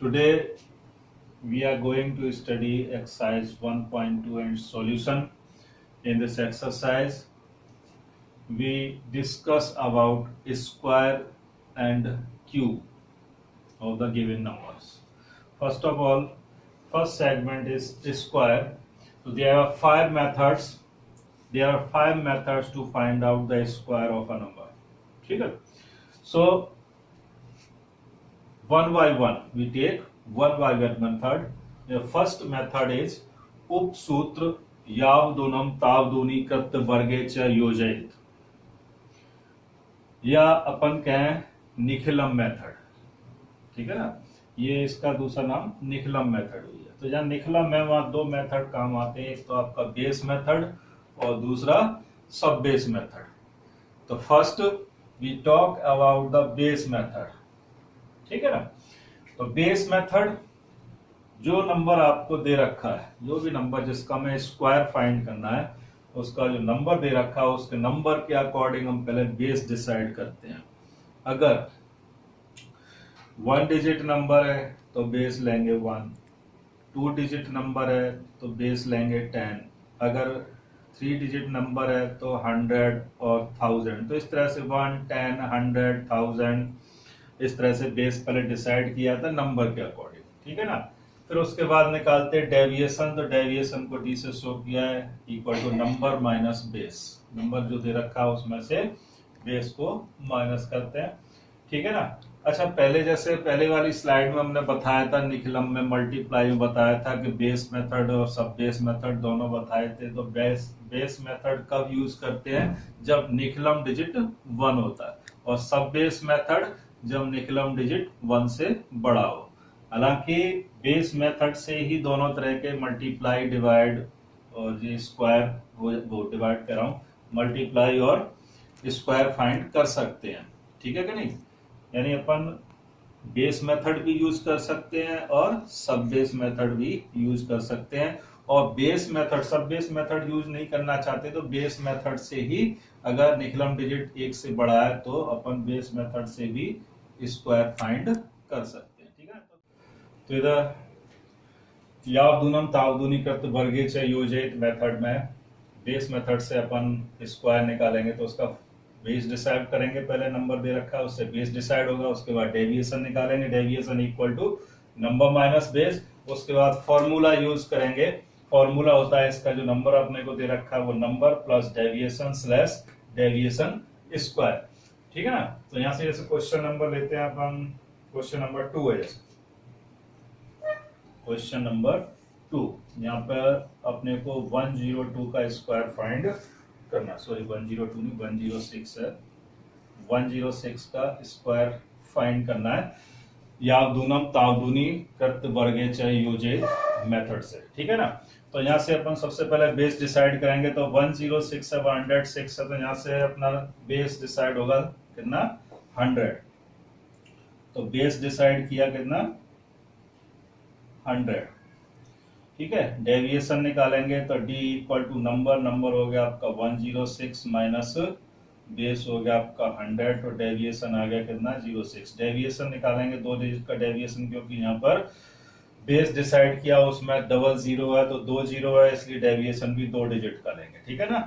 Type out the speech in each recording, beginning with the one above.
Today we are going to study exercise 1.2 and solution. In this exercise, we discuss about square and cube of the given numbers. First of all, first segment is square. So there are five methods. There are five methods to find out the square of a number. Okay? So one by one, we take one by one method. The first method is उपसूत्र यावदूनम तावदूनी कृत वर्गे च योजयित, या अपन कहें Nikhilam method. ठीक है ना, ये इसका दूसरा नाम निखिलम मेथड हुई है. तो जहाँ निखिलम है वहां दो मेथड काम आते हैं, एक तो आपका बेस मेथड और दूसरा सब बेस मेथड. तो first we talk about the base method. ठीक है ना. तो बेस मेथड, जो नंबर आपको दे रखा है, जो भी नंबर जिसका हमें स्क्वायर फाइंड करना है, उसका जो नंबर दे रखा है उसके नंबर के अकॉर्डिंग हम पहले बेस डिसाइड करते हैं. अगर वन डिजिट नंबर है तो बेस लेंगे 1, टू डिजिट नंबर है तो बेस लेंगे 10, अगर 3 डिजिट नंबर है तो 100 और 1000. तो इस तरह से 1, 10, 100, 1000 इस तरह से बेस पहले डिसाइड किया था नंबर के अकॉर्डिंग. ठीक है ना. फिर उसके बाद निकालते हैं डेविएशन. तो डेविएशन को डी से शो किया है equal to number minus base. Number जो दे रखा है उसमें से बेस को माइनस करते हैं. ठीक है ना. अच्छा, पहले जैसे पहले वाली स्लाइड में हमने बताया था, निखिलम में मल्टीप्लाई में बताया था कि बेस मेथड और सब बेस मेथड दोनों बताए थे. तो बेस मेथड कब यूज करते हैं? जब निखिलम डिजिट 1 होता है, और सब बेस मेथड जब निखिलम डिजिट 1 से बड़ा हो. हालांकि बेस मेथड से ही दोनों तरह के मल्टीप्लाई, डिवाइड और ये स्क्वायर, वो डिवाइड कर रहा हूं, मल्टीप्लाई और स्क्वायर फाइंड कर सकते हैं. ठीक है कि नहीं. यानी अपन बेस मेथड भी यूज कर सकते हैं और सब बेस मेथड भी यूज कर सकते हैं. और बेस मेथड, सब बेस मेथड यूज नहीं करना चाहते तो बेस मेथड से ही, अगर निखिलम डिजिट 1 से बड़ा है तो अपन बेस मेथड से भी स्क्वायर फाइंड कर सकते हैं. ठीक है. तो इधर यावदूनम तावदूनी कृत वर्गे च योजित मेथड में बेस मेथड से अपन स्क्वायर निकालेंगे. तो उसका बेस डिसाइड करेंगे. पहले नंबर दे रखा है उससे बेस डिसाइड होगा. उसके बाद डेविएशन निकालेंगे. Deviation equal to number minus base. उसके बाद फॉर्मूला यूज करेंगे. फॉर्मूला होता है इसका, जो नंबर अपने को दे रखा है वो number plus deviation slash deviation square. ठीक है ना. तो यहां से जैसे क्वेश्चन नंबर लेते हैं अपन, क्वेश्चन नंबर 2 है. जैसे क्वेश्चन नंबर 2, यहाँ पर अपने को 102 का स्क्वायर फाइंड करना. सॉरी 102 नहीं, 106 है. 106 का स्क्वायर फाइंड करना है यावदूनम तावदूनी कृत वर्गे च योजित मेथड से. ठीक है ना. तो यहाँ से अपन सबसे पहले बेस डिसाइड करेंगे. तो 106 है, 106 है, तो यहाँ से अपना बेस डिसाइड होगा कितना, 100. तो बेस डिसाइड किया कितना, 100. ठीक है. डेविएशन निकालेंगे तो D equal to number, number हो गया आपका 106 माइनस बेस हो गया आपका 100. तो डेविएशन आ गया कितना, 06. डेविएशन निकालेंगे 2 डिजिट का डेविएशन, क्योंकि यहाँ पर बेस डिसाइड किया उसमें डबल 0 है, तो 2 0 है, इसलिए डेविएशन भी 2 डिजिट का लेंगे. ठीक है ना.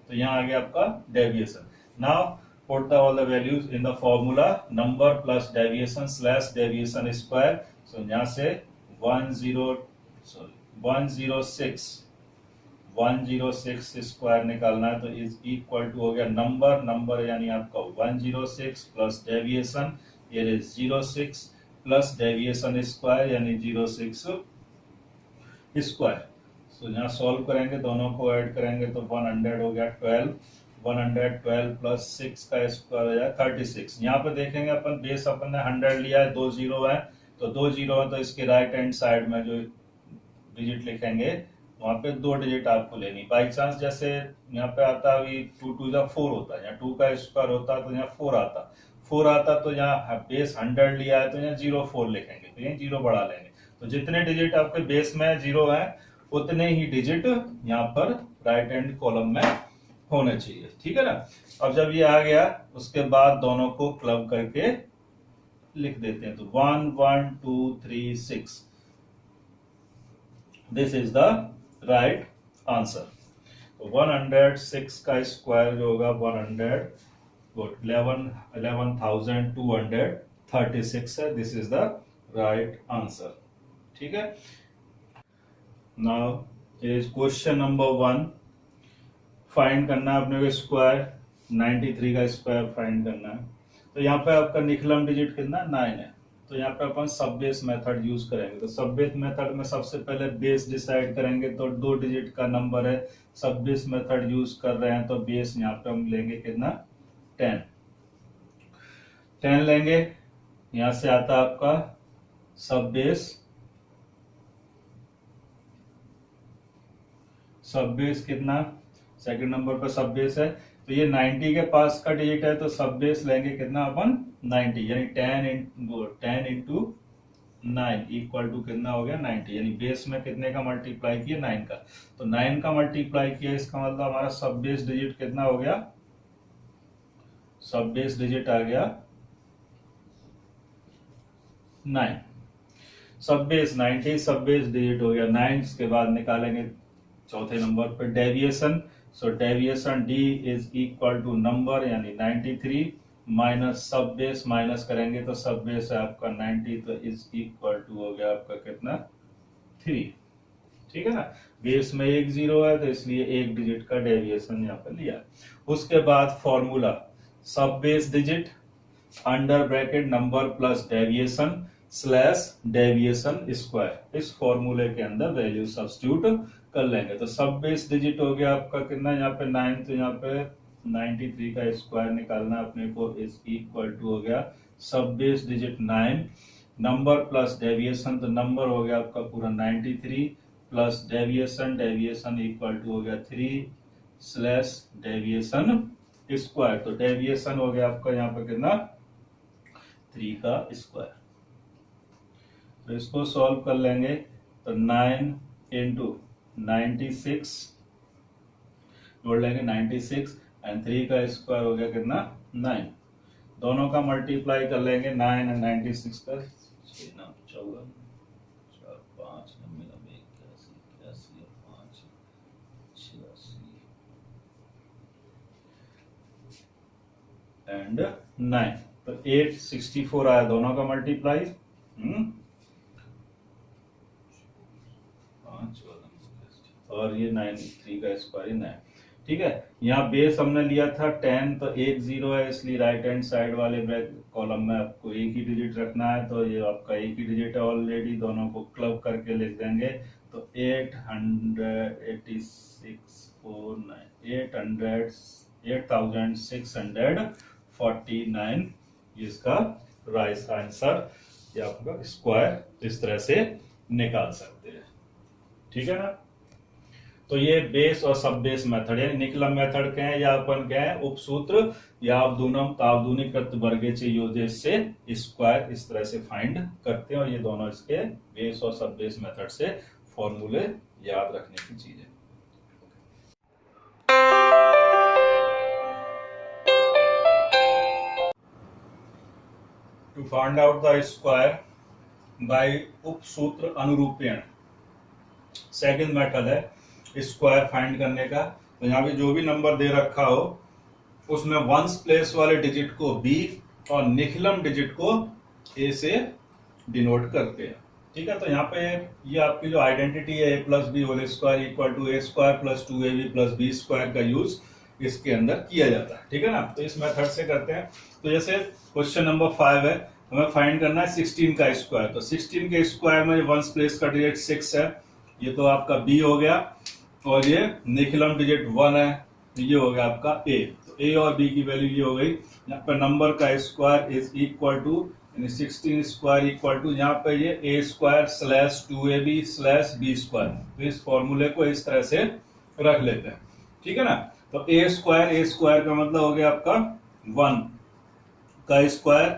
तो यहाँ आ गया आपका deviation. Now put the all the values in the formula, number plus deviation slash deviation square. So यहाँ से 106 स्क्वायर निकालना है. तो इज इक्वल टू हो गया नंबर, नंबर यानी आपका 106 प्लस डेविएशन, ये 06 प्लस डेविएशन स्क्वायर यानी 06 स्क्वायर. तो यहाँ सॉल्व करेंगे, दोनों को ऐड करेंगे तो 100 हो गया 12. 112 प्लस 6 का स्क्वायर हो जाए 36. यहाँ पे देखेंगे अपन बेस अपन ने 100 लिया है, 2 0 है, तो 2 0 है, तो इसके राइट हैंड साइड में जो डिजिट लिखेंगे वहां पे 2 डिजिट आपको लेनी. बाई चांस जैसे यहाँ पे आता है 2 2 जा 4 होता है, यहाँ 2 का स्क्वायर होता तो यहाँ 4 आता, तो यहाँ बेस 100 लिया है तो यहाँ 04 लिखेंगे, तो यहाँ 0 बढ़ा लेंगे. तो जितने डिजिट आपके बेस में 0 है उतने ही डिजिट यहाँ पर राइट हैंड कॉलम में होने चाहिए. ठीक है ना. अब जब ये आ गया उसके बाद दोनों को क्लब करके लिख देते हैं। तो 1 1 2 3 6, this is the right answer. तो 106 का स्क्वायर जो होगा 11,236 है। This is the right answer. ठीक है। Now is question number 1। Find करना है अपने को स्क्वायर, 93 का स्क्वायर फाइंड करना है। तो यहाँ पे आपका निकलम डिजिट कितना 9 है। तो यहाँ पे अपन सब बेस मेथड यूज करेंगे। तो सब बेस मेथड में सबसे पहले बेस डिसाइड करेंगे। तो 2 डिजिट का नंबर है, सब बेस मेथड यूज कर रहे हैं, तो बेस यहाँ पे हम लेंगे कितना 10 लेंगे। यहां से आता है आपका सब बेस कितना, सेकंड नंबर पर सब बेस है। तो ये 90 के पास का डिजिट है, तो सब बेस लेंगे कितना अपन 90, यानी 10 इंटू 9 इक्वल टू कितना हो गया 90, यानी बेस में कितने का मल्टीप्लाई किया 9 का। तो 9 का मल्टीप्लाई किया, इसका मतलब हमारा सब बेस डिजिट कितना हो गया, सब बेस डिजिट आ गया 9। सब बेस 90 सब बेस डिजिट हो गया 9। इसके बाद निकालेंगे चौथे नंबर पर deviation. So deviation D is equal to number, यानी 93 माइनस सब बेस, माइनस करेंगे तो सब बेस है आपका 90, तो इज इक्वल टू हो गया आपका कितना 3। ठीक है ना, बेस में 1 0 है, तो इसलिए 1 डिजिट का डेविएशन यहाँ पर लिया। उसके बाद फॉर्मूला सब base digit under bracket number plus deviation slash deviation square. इस फॉर्मूले के अंदर वैल्यू सब्स्टिट्यूट कर लेंगे। तो सब बेस डिजिट हो गया आपका कितना यहाँ पे 9, तो यहाँ पे 93 का स्क्वायर निकालना अपने को, इज इक्वल टू हो गया सब base digit 9 number plus deviation, तो नंबर हो गया आपका पूरा 93 प्लस डेविएशन इक्वल टू हो गया 3 स्लैश डेविएशन स्क्वायर। तो डेविएशन हो गया आपका यहाँ पे कितना 3 का स्क्वायर। तो इसको सॉल्व कर लेंगे, तो 9 इंटू 96 जोड़ लेंगे 96 एंड 3 का स्क्वायर हो गया कितना 9। दोनों का मल्टीप्लाई कर लेंगे 9 एंड 96 का, 6 9 14 4 5 90 91 81 5 86 एंड 9, तो 864 आया दोनों का मल्टीप्लाई। और ये 93 का स्क्वायर 9। ठीक है, यहाँ बेस हमने लिया था 10, तो 1 0 है, इसलिए राइट हैंड साइड वाले कॉलम में आपको एक ही डिजिट रखना है। तो ये आपका एक ही डिजिट है ऑलरेडी, दोनों को क्लब करके लिख देंगे। तो 8649 इसका राइट आंसर, ये आपका स्क्वायर इस तरह से निकाल सकते हैं। ठीक है ना। तो ये बेस और सब बेस मेथड है। निकलम मेथड क्या है, या अपन क्या है उपसूत्र या अवधूनम तावधूनिकृत वर्गे योजे से स्क्वायर इस तरह से फाइंड करते हैं। और ये दोनों इसके बेस और सब बेस मेथड से फॉर्मूले याद रखने की चीज है। To find out the square by उपसूत्र अनुरूपण, सेकंड मेथड है स्क्वायर फाइंड करने का। तो यहाँ पे जो भी नंबर दे रखा हो उसमें वंस प्लेस वाले डिजिट को बी और निखिलम डिजिट को ए से डिनोट करते हैं। ठीक है, तो यहाँ पे ये आपकी जो आइडेंटिटी है A plus B whole square equal to A square plus 2ab plus B square का यूज इसके अंदर किया जाता है। ठीक है ना, तो इस मेथड से करते हैं। तो जैसे क्वेश्चन नंबर 5 है, हमें फाइंड करना है 16 का स्क्वायर। तो 16 के स्क्वायर में वंस प्लेस का डिजिट 6 है, ये तो आपका बी हो गया, और ये निखिलम डिजिट 1 है, ये हो गया आपका ए। तो ए और बी की वैल्यू ये हो गई। यहाँ पे नंबर का स्क्वायर इज इक्वल टू, यानी 16 स्क्वायर इक्वल टू, यहाँ पे ये A square slash 2ab slash B square. तो इस फॉर्मूले को इस तरह से रख लेते हैं। ठीक है ना। तो ए स्क्वायर का मतलब हो गया आपका 1 का स्क्वायर,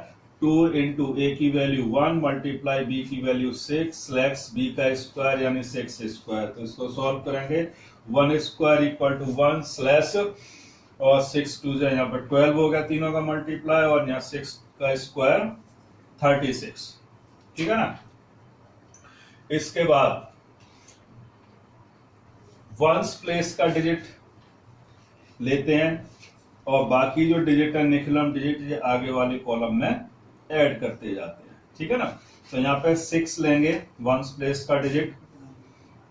2 इंटू ए की वैल्यू 1 मल्टीप्लाई बी की वैल्यू 6 स्लैश बी का स्क्वायर यानी 6 स्क्वायर। तो इसको सॉल्व करेंगे, 1 स्क्वायर इक्वल टू 1 स्लैश और 6 2 यहाँ पर 12 हो गया, तीनों का मल्टीप्लाई, और यहाँ 6 का स्क्वायर 36, ठीक है ना। इसके बाद वंस प्लेस का डिजिट लेते हैं और बाकी जो डिजिट है निखिलम डिजिट ये आगे वाले कॉलम में ऐड करते जाते हैं, ठीक है ना। तो यहाँ पे 6 लेंगे वंस प्लेस का डिजिट,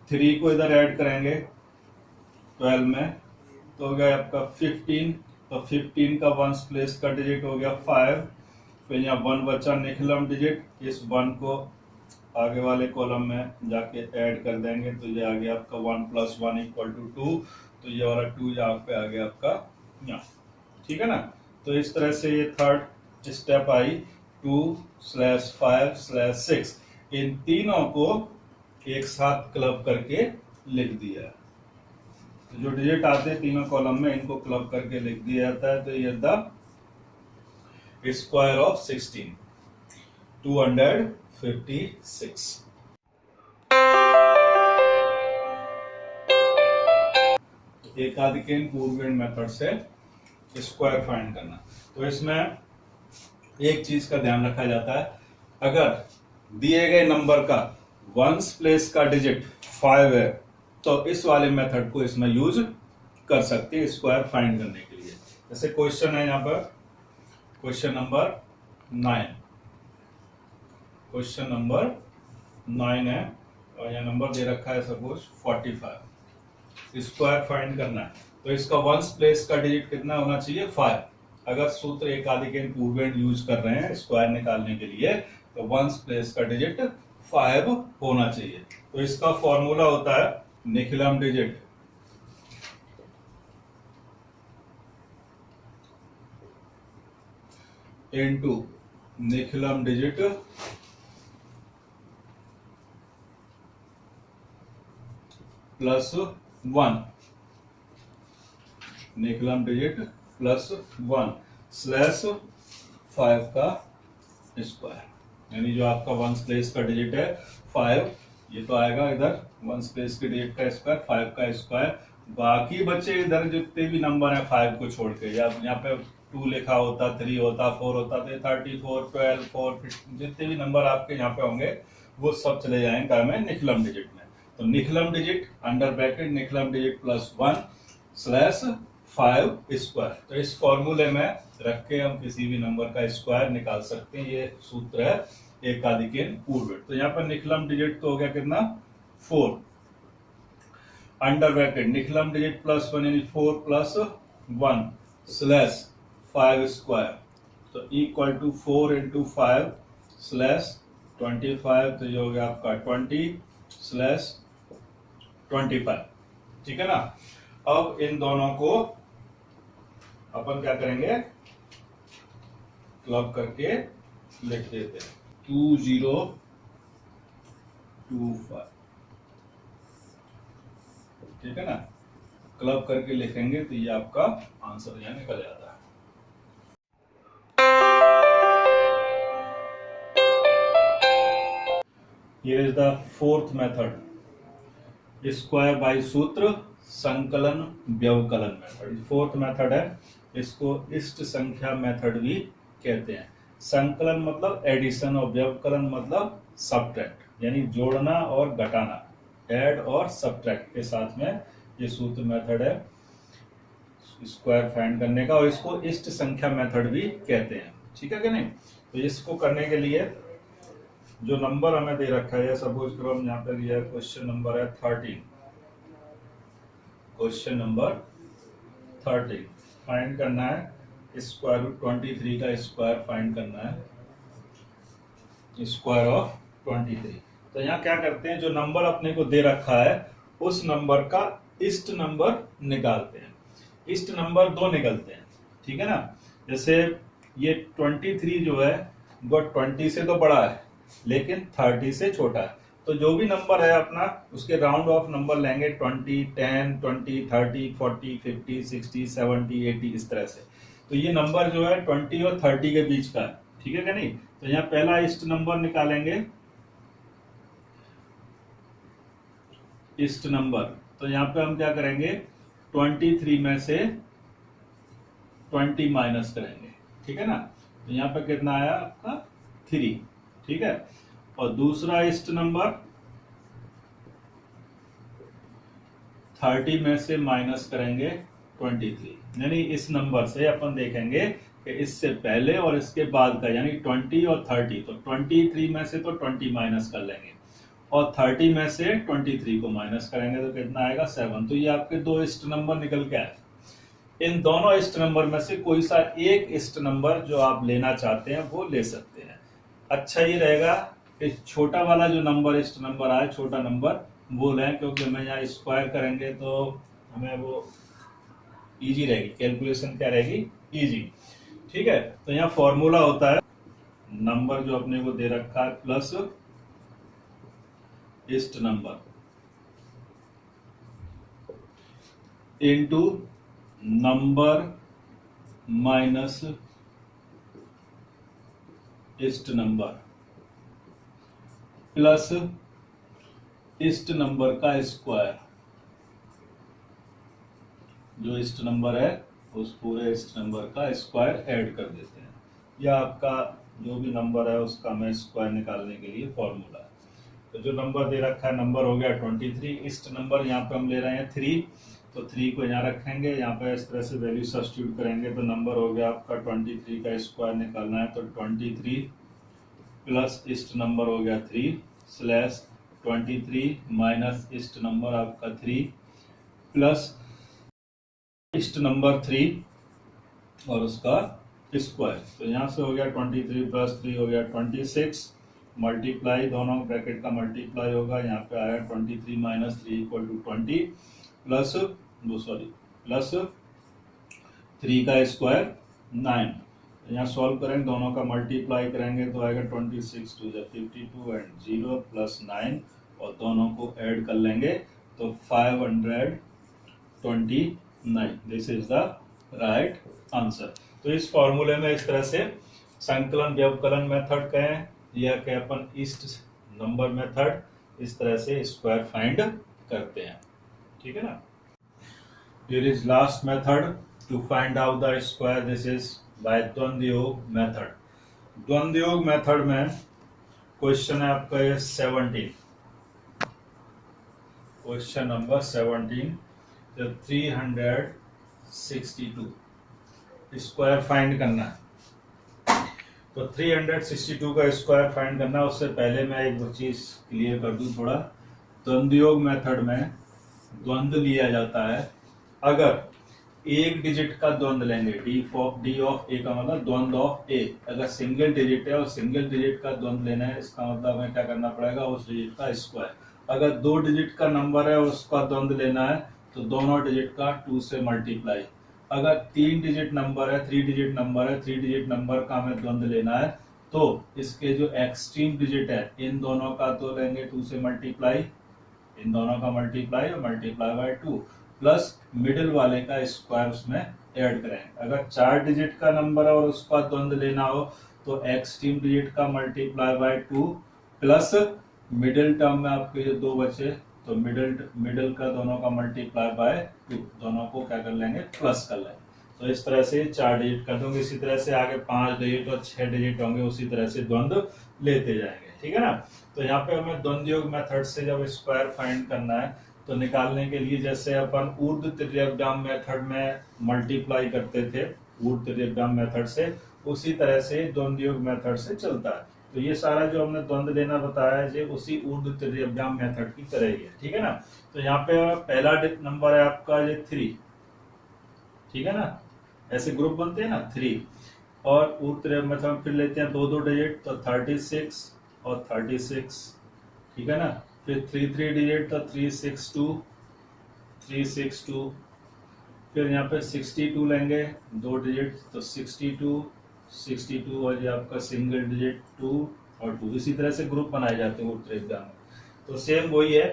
3 को इधर ऐड करेंगे 12 में तो हो गया आपका 15, तो 15 का वंस प्लेस का डिजिट हो गया 5, फिर यहाँ 1 बचा निखिलम डिजिट, इस 1 को आगे वाले कॉलम में जाके ऐड कर देंगे तो ये आ गया आपका 1 + 1 = 2, तो ये वाला 2 यहाँ पे आ गया आपका यहाँ, ठीक है ना। तो इस तरह से ये थर्ड स्टेप आई 2/5/6, इन तीनों को एक साथ क्लब करके लिख दिया। तो जो डिजिट आते हैं तीनों कॉलम में इनको क्लब करके लिख दिया जाता है, तो ये द स्क्वायर ऑफ 16, 256। एकाधिकेन पूर्वेण मेथड से स्क्वायर फाइंड करना। तो इसमें एक चीज का ध्यान रखा जाता है, अगर दिए गए नंबर का वंस प्लेस का डिजिट 5 है तो इस वाले मेथड को इसमें यूज कर सकते हैं स्क्वायर फाइंड करने के लिए। जैसे क्वेश्चन है यहाँ पर क्वेश्चन नंबर 9, क्वेश्चन नंबर 9 है और यहाँ नंबर दे रखा है सपोज 45, स्क्वायर फाइंड करना है। तो इसका वंस प्लेस का डिजिट कितना होना चाहिए 5। अगर सूत्र एकाधिकेन पूर्वेण यूज कर रहे हैं स्क्वायर निकालने के लिए तो वंस प्लेस का डिजिट 5 होना चाहिए। तो इसका फॉर्मूला होता है Nikhilam digit into Nikhilam digit +1, Nikhilam digit +1 slash 5 का स्क्वायर, यानी जो आपका वंस प्लेस का डिजिट है 5, ये तो आएगा इधर वंस प्लेस के डिजिट का स्क्वायर 5 का स्क्वायर, बाकी बचे इधर जितने भी नंबर है 5 को छोड़ के, या यहाँ पे 2 लिखा होता, 3 होता, 4 होता, तो 34, 12, 4, जितने भी नंबर आपके यहाँ पे होंगे वो सब चले जाएंगे क्या में निखिलम डिजिट में। तो Nikhilam digit under bracket Nikhilam digit +1 slash 5 square. तो इस फॉर्मूले में रख के हम किसी भी नंबर का स्क्वायर निकाल सकते हैं, ये सूत्र है एकाधिकेन पूर्वेण। तो यहाँ पर निखिलम डिजिट तो हो गया कितना 4, अंडर ब्रैकेट निखिलम डिजिट +1 यानी 4 + 1 स्लैश 5 स्क्वायर, तो इक्वल टू 4 × 5 स्लैश 25, तो ये हो गया आपका 20 स्लैश 25, ठीक है ना। अब इन दोनों को अपन क्या करेंगे क्लब करके लिख देते हैं 2025, ठीक है ना। क्लब करके लिखेंगे तो ये आपका आंसर यहाँ निकल जाता है। Here is the fourth method, square by सूत्र संकलन व्यवकलन मेथड। फोर्थ मेथड है, इसको इष्ट संख्या मेथड भी कहते हैं। संकलन मतलब एडिशन और व्यवकलन मतलब सब्ट्रैक्ट, यानी जोड़ना और घटाना, ऐड और सब्ट्रैक्ट के साथ में ये सूत्र मेथड है स्क्वायर फाइंड करने का, और इसको इष्ट संख्या मेथड भी कहते हैं, ठीक है कि नहीं। तो इसको करने के लिए जो नंबर हमें दे रखा है, सपोज करो हम यहाँ पे दिया क्वेश्चन नंबर है 13, क्वेश्चन नंबर 13 फाइंड करना है स्क्वायर रूट 23 का स्क्वायर फाइंड करना है, स्क्वायर ऑफ 23। तो यहाँ क्या करते हैं, जो नंबर अपने को दे रखा है उस नंबर का इष्ट नंबर निकालते हैं। इष्ट नंबर 2 निकलते हैं, ठीक है ना। जैसे ये 23 जो है वो 20 से तो बड़ा है लेकिन 30 से छोटा है, तो जो भी नंबर है अपना उसके राउंड ऑफ नंबर लेंगे 20, 10, 20, 30, 40, 50, 60, 70, 80 इस तरह से। तो ये नंबर जो है 20 और 30 के बीच का है, ठीक है क्या नहीं। तो यहाँ पहला इष्ट नंबर निकालेंगे, इष्ट नंबर। तो यहाँ पे हम क्या करेंगे 23 में से 20 माइनस करेंगे, ठीक है ना। तो यहाँ पे कितना आया आपका 3, ठीक है। और दूसरा इष्ट नंबर 30 में से माइनस करेंगे 23, यानी इस नंबर से अपन देखेंगे कि इससे पहले और इसके बाद का, यानी 20 और 30, तो 23 में से तो 20 माइनस कर लेंगे और 30 में से 23 को माइनस करेंगे तो कितना आएगा 7। तो ये आपके दो इष्ट नंबर निकल के आए। इन दोनों इष्ट नंबर में से कोई सा एक इष्ट नंबर जो आप लेना चाहते हैं वो ले सकते हैं। अच्छा ये रहेगा कि छोटा वाला जो नंबर इष्ट नंबर आए, छोटा नंबर वो लें, क्योंकि हमें यहाँ स्क्वायर करेंगे तो हमें वो इजी रहेगी, कैलकुलेशन क्या रहेगी, इजी, ठीक है। तो यहाँ फॉर्मूला होता है नंबर जो अपने को दे रखा है प्लस इष्ट नंबर इनटू नंबर माइनस इष्ट नंबर प्लस इष्ट नंबर का स्क्वायर। जो इष्ट नंबर है उस पूरे इष्ट नंबर का स्क्वायर ऐड कर देते हैं। यह आपका जो भी नंबर है उसका मैं स्क्वायर निकालने के लिए फॉर्मूला है। तो जो नंबर दे रखा है, नंबर हो गया 23, इष्ट नंबर यहाँ पे हम ले रहे हैं 3, तो 3 को यहाँ रखेंगे, यहाँ पे इस तरह से वैल्यू सब्स्टिट्यूट करेंगे तो नंबर हो गया आपका 23 का स्क्वायर निकालना है तो 23 प्लस इष्ट नंबर हो गया 3 स्लैश 23 माइनस इष्ट नंबर आपका 3 प्लस इष्ट नंबर 3 और उसका स्क्वायर। तो यहाँ से हो गया 23 प्लस 3 हो गया 26, मल्टीप्लाई दोनों ब्रैकेट का मल्टीप्लाई होगा, यहाँ पे आया 23 minus 3 equal to 20 plus plus 3 का स्क्वायर 9। यहाँ सॉल्व करेंगे, दोनों का मल्टीप्लाई करेंगे तो आएगा 26 टू 52 एंड 0 प्लस 9 और दोनों को ऐड कर लेंगे तो 529। This is the right answer. तो इस फॉर्मूले में इस तरह से संकलन व्यवकलन मेथड कहें या कि अपन इष्ट नंबर मेथड, इस तरह से स्क्वायर फाइंड करते हैं, ठीक है ना। Here is last method to find out the square, this is by dwandwa yoga method. द्वंद्व योग मेथड में क्वेश्चन है आपका ये 17, क्वेश्चन नंबर 17, 362 स्क्वायर फाइंड करना है। तो 362 का स्क्वायर फाइंड करना, उससे पहले मैं एक चीज क्लियर कर दूं थोड़ा। द्वंद्व योग मेथड में द्वंद्व लिया जाता है, अगर एक डिजिट का द्वंद्व लेंगे, डी ऑफ ए का मतलब द्वंद्व ऑफ ए, अगर सिंगल डिजिट है और सिंगल डिजिट का द्वंद्व लेना है, इसका मतलब हमें क्या करना पड़ेगा, उस डिजिट का स्क्वायर। अगर 2 डिजिट का नंबर है और उसका द्वंद्व लेना है तो दोनों डिजिट का 2 से मल्टीप्लाई। अगर 3 डिजिट नंबर है, 3 डिजिट नंबर है, 3 डिजिट नंबर का हमें द्वंद्व लेना है तो इसके जो एक्सट्रीम डिजिट है इन दोनों का तो लेंगे 2 से मल्टीप्लाई, इन दोनों का मल्टीप्लाई और मल्टीप्लाई बाय 2 प्लस मिडिल वाले का स्क्वायर उसमें ऐड करेंगे। अगर 4 डिजिट का नंबर है और उसका द्वंद्व लेना हो तो एक्सट्रीम डिजिट का multiply by 2 plus middle term में आपके जो 2 बचे तो मिडिल का दोनों का मल्टीप्लाई बाय 2, दोनों को क्या कर लेंगे, प्लस कर लेंगे। तो इस तरह से 4 डिजिट कर दूंगे, इसी तरह से आगे 5 डिजिट और 6 डिजिट होंगे, उसी तरह से द्वंद्व लेते जाएंगे, ठीक है ना। तो यहाँ पे हमें द्वंद्व योग मेथड से जब स्क्वायर फाइंड करना है तो निकालने के लिए जैसे अपन ऊर्ध्व त्रिज्याग्राम मेथड में मल्टीप्लाई करते थे ऊर्ध्व त्रिज्याग्राम मेथड से, उसी तरह से द्वंद्व योग मेथड से चलता है। तो ये सारा जो हमने द्वंद्व लेना बताया है उसी ऊर्ध्व त्रिज्याग्राम मेथड की तरह ही है, ठीक है ना। तो यहाँ पे पहला नंबर है आपका ये 3, ठीक है ना, ऐसे ग्रुप बनते हैं ना 3, और ऊर्ध्व त्रिज्याग्राम मेथड फिर लेते हैं 2 डिजिट तो 36 और 36, ठीक है ना। फिर 3 डिजिट तो 362, फिर यहाँ पे 62 लेंगे 2 डिजिट तो 62 और ये आपका सिंगल डिजिट 2 और 2, इसी तरह से ग्रुप बनाए जाते हैं ऊर्ध्व त्रिज्याग्राम में। तो सेम वही है,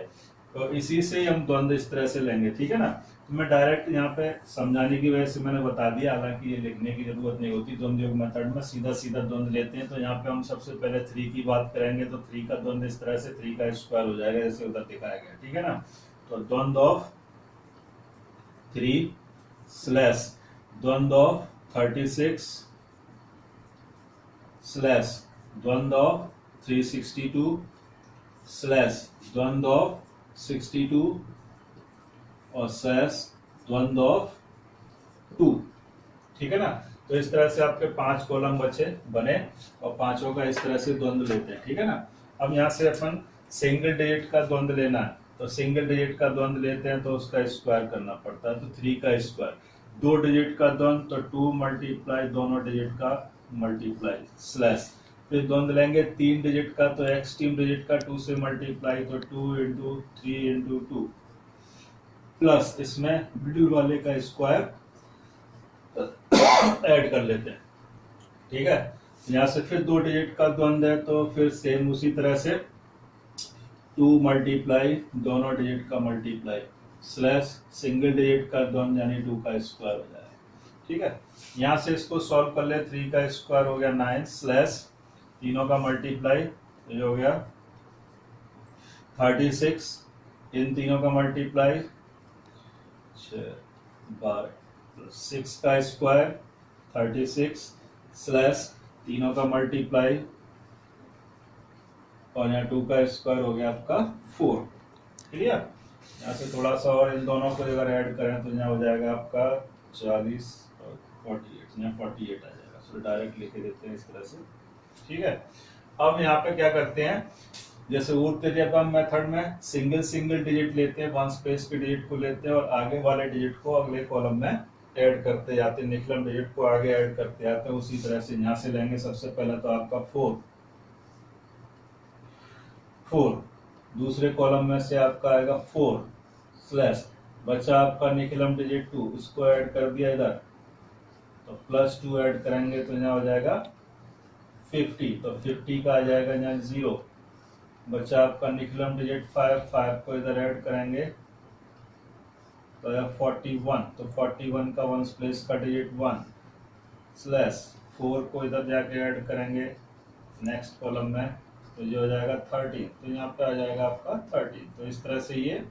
तो इसी से हम द्वंद्व इस तरह से लेंगे, ठीक है ना। तो मैं डायरेक्ट यहाँ पे समझाने की वजह से मैंने बता दिया, हालांकि ये लिखने की जरूरत नहीं होती। द्वंद्व योग मेथड में सीधा द्वंद्व लेते हैं। तो यहाँ पे हम सबसे पहले 3 की बात करेंगे तो 3 का द्वंद्व इस तरह से 3 का स्क्वायर हो जाएगा, जैसे उधर दिखाया गया, ठीक है ना। तो द्वंद्व ऑफ 3 स्लैश द्वंद्व ऑफ 36 स्लैश द्वंद्व ऑफ 362 स्लैश द्वंद्व ऑफ 62 और स्लैश द्वंद्व ऑफ 2। ठीक है ना। तो इस तरह से आपके 5 कॉलम बने और पांचों का इस तरह से द्वंद्व लेते हैं। ठीक है ना। अब यहाँ से अपन सिंगल डिजिट का द्वंद्व लेना है, तो सिंगल डिजिट का द्वंद्व लेते हैं तो उसका स्क्वायर करना पड़ता है, तो 3 का स्क्वायर। 2 डिजिट का द्वंद्व तो 2 मल्टीप्लाई दोनों डिजिट का मल्टीप्लाई स्लैश। फिर द्वंद्व लेंगे 3 डिजिट का, तो एक्सट्रीम डिजिट का 2 से मल्टीप्लाई, तो 2 इंटू 3 इंटू 2 प्लस इसमें मिडिल वाले का स्क्वायर ऐड कर लेते हैं। ठीक है। यहाँ से फिर 2 डिजिट का द्वंद्व है, तो फिर सेम उसी तरह से 2 मल्टीप्लाई दोनों डिजिट का मल्टीप्लाई स्लैश सिंगल डिजिट का द्वंद्व यानी 2 का स्क्वायर हो जाएगा। ठीक है। यहाँ से इसको सॉल्व कर ले, 3 का स्क्वायर हो गया 9 स्लैश तीनों का मल्टीप्लाई, ये हो गया 36, इन तीनों का मल्टीप्लाई 12, 6 का स्क्वायर 36 स्लैश तीनों का मल्टीप्लाई और यहाँ 2 का स्क्वायर हो गया आपका 4। क्लियर। यहाँ से थोड़ा सा और इन दोनों को अगर ऐड करें तो यहाँ हो जाएगा आपका 40 और 48, यहाँ 48 आ जाएगा। सो डायरेक्ट लिखे देते हैं इस तरह से। ठीक है। अब यहाँ पे क्या करते हैं, जैसे ऊर्ध्वक्रम मेथड में सिंगल डिजिट लेते हैं, वन स्पेस के डिजिट को लेते हैं और आगे वाले डिजिट को अगले कॉलम में ऐड करते जाते हैं, निकलम डिजिट को आगे ऐड करते जाते हैं। उसी तरह से यहाँ से लेंगे सबसे पहले तो आपका 4, दूसरे कॉलम में से आपका आएगा 4 स्लैश बचा आपका निकलम डिजिट 2, उसको ऐड कर दिया इधर, तो +2 ऐड करेंगे तो यहाँ हो जाएगा 50, तो 50 का आ जाएगा यहाँ 0, बचा आपका निकलम डिजिट 5 को इधर ऐड करेंगे तो 41, तो 41 का वन प्लेस का डिजिट 1 स्लैश 4 को इधर जाके ऐड करेंगे नेक्स्ट कॉलम में, तो ये हो जाएगा 13, तो यहाँ पे आ जाएगा आपका 13। तो इस तरह से ये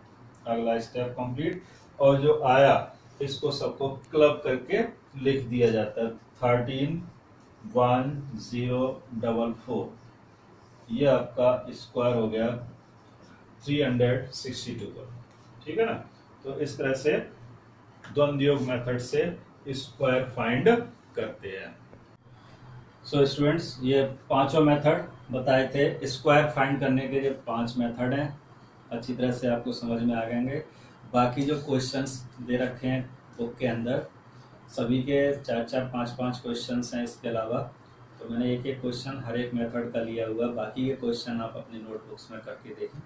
अगला स्टेप कंप्लीट, और जो आया इसको सबको क्लब करके लिख दिया जाता है 13,1044, ये आपका स्क्वायर हो गया 362 का। ठीक है ना। तो इस तरह से द्वंद्व योग मेथड से स्क्वायर फाइंड करते हैं। सो स्टूडेंट्स, ये पांचों मेथड बताए थे, स्क्वायर फाइंड करने के जो 5 मेथड हैं, अच्छी तरह से आपको समझ में आ जाएंगे। बाकी जो क्वेश्चंस दे रखे हैं बुक के अंदर, सभी के 4-4, 5-5 क्वेश्चंस हैं। इसके अलावा तो मैंने एक क्वेश्चन हर एक मेथड का लिया हुआ, बाकी के क्वेश्चन आप अपनी नोटबुक्स में करके देखें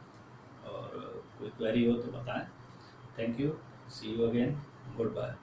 और कोई क्वेरी हो तो बताएं। Thank you, see you again, good bye.